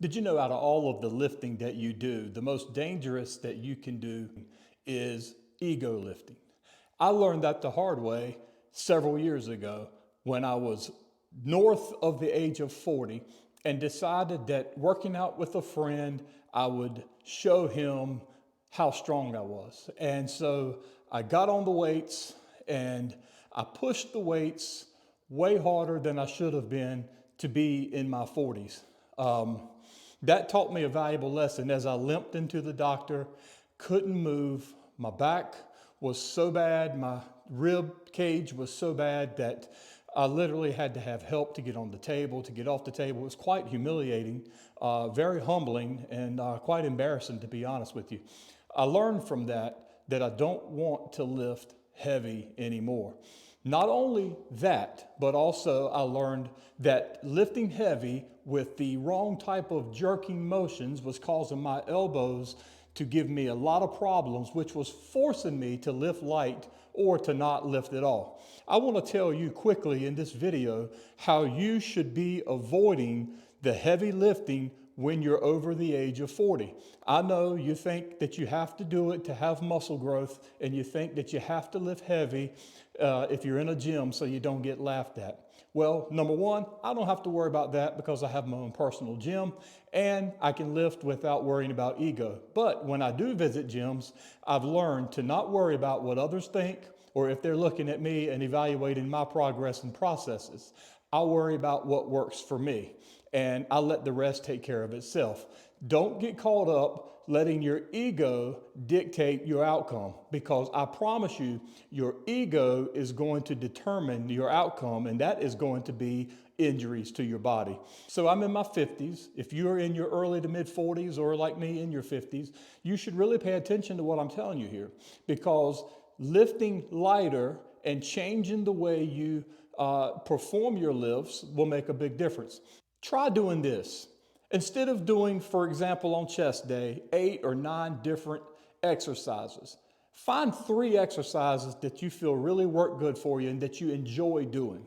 Did you know out of all of the lifting that you do, the most dangerous that you can do is ego lifting? I learned that the hard way several years ago when I was north of the age of 40 and decided that working out with a friend, I would show him how strong I was. And so I got on the weights and I pushed the weights way harder than I should have been to be in my 40s. That taught me a valuable lesson as I limped into the doctor, couldn't move. My back was so bad, my rib cage was so bad that I literally had to have help to get on the table, to get off the table. It was quite humiliating, very humbling, and quite embarrassing, to be honest with you. I learned from that I don't want to lift heavy anymore. Not only that, but also I learned that lifting heavy with the wrong type of jerking motions was causing my elbows to give me a lot of problems, which was forcing me to lift light or to not lift at all. I want to tell you quickly in this video how you should be avoiding the heavy lifting when you're over the age of 40. I know you think that you have to do it to have muscle growth, and you think that you have to lift heavy if you're in a gym so you don't get laughed at. Well, number one, I don't have to worry about that because I have my own personal gym and I can lift without worrying about ego. But when I do visit gyms, I've learned to not worry about what others think or if they're looking at me and evaluating my progress and processes. I worry about what works for me and I let the rest take care of itself. Don't get caught up letting your ego dictate your outcome, because I promise you, your ego is going to determine your outcome, and that is going to be injuries to your body. So I'm in my 50s. If you're in your early to mid 40s or like me in your 50s, you should really pay attention to what I'm telling you here, because lifting lighter and changing the way you perform your lifts will make a big difference. Try doing this. Instead of doing, for example, on chest day, 8 or 9 different exercises, find 3 exercises that you feel really work good for you and that you enjoy doing.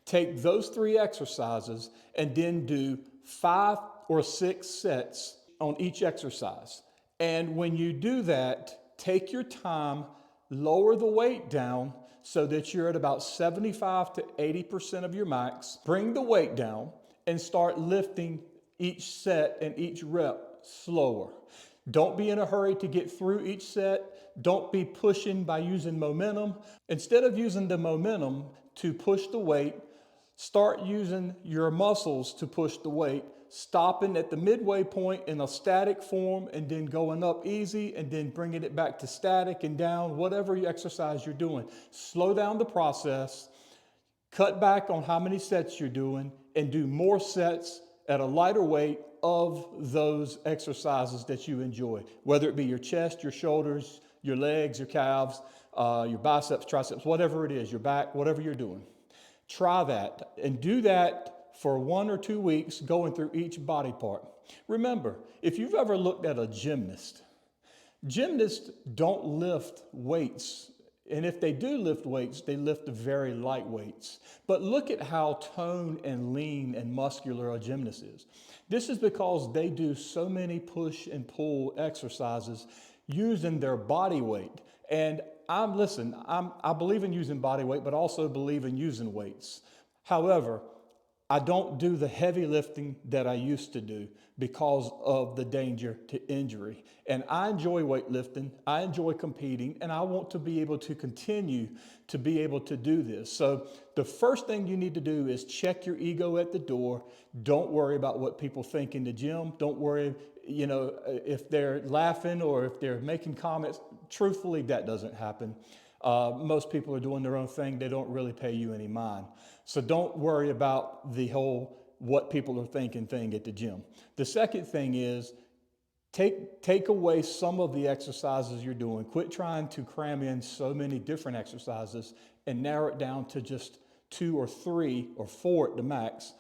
Take those 3 exercises and then do 5 or 6 sets on each exercise. And when you do that, take your time, lower the weight down so that you're at about 75 to 80% of your max. Bring the weight down and start lifting each set and each rep slower. Don't be in a hurry to get through each set. Don't be pushing by using momentum. Instead of using the momentum to push the weight, start using your muscles to push the weight, stopping at the midway point in a static form and then going up easy and then bringing it back to static and down, whatever exercise you're doing. Slow down the process, cut back on how many sets you're doing, and do more sets at a lighter weight of those exercises that you enjoy, whether it be your chest, your shoulders, your legs, your calves, your biceps, triceps, whatever it is, your back, whatever you're doing. Try that and do that for 1 or 2 weeks, going through each body part. Remember, if you've ever looked at a gymnast, gymnasts don't lift weights. And if they do lift weights, they lift very light weights. But look at how toned and lean and muscular a gymnast is. This is because they do so many push and pull exercises using their body weight. And I believe in using body weight, but also believe in using weights. However, I don't do the heavy lifting that I used to do because of the danger to injury. And I enjoy weightlifting, I enjoy competing, and I want to be able to continue to be able to do this. So the first thing you need to do is check your ego at the door. Don't worry about what people think in the gym. Don't worry, if they're laughing or if they're making comments. Truthfully, that doesn't happen. Most people are doing their own thing. They don't really pay you any mind. So don't worry about the whole what people are thinking thing at the gym. The second thing is take away some of the exercises you're doing. Quit trying to cram in so many different exercises and narrow it down to just 2 or 3 or 4 at the max.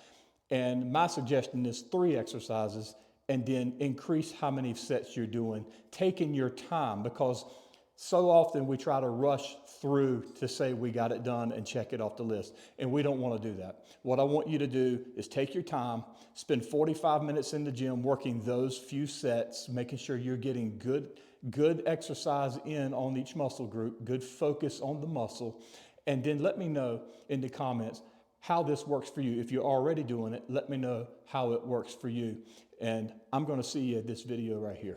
And my suggestion is 3 exercises and then increase how many sets you're doing, taking your time, because So often we try to rush through to say we got it done and check it off the list, and we don't want to do that. What I want you to do is take your time, spend 45 minutes in the gym working those few sets, making sure you're getting good exercise in on each muscle group, good focus on the muscle, and then let me know in the comments how this works for you. If you're already doing it, let me know how it works for you. And I'm going to see you at this video right here.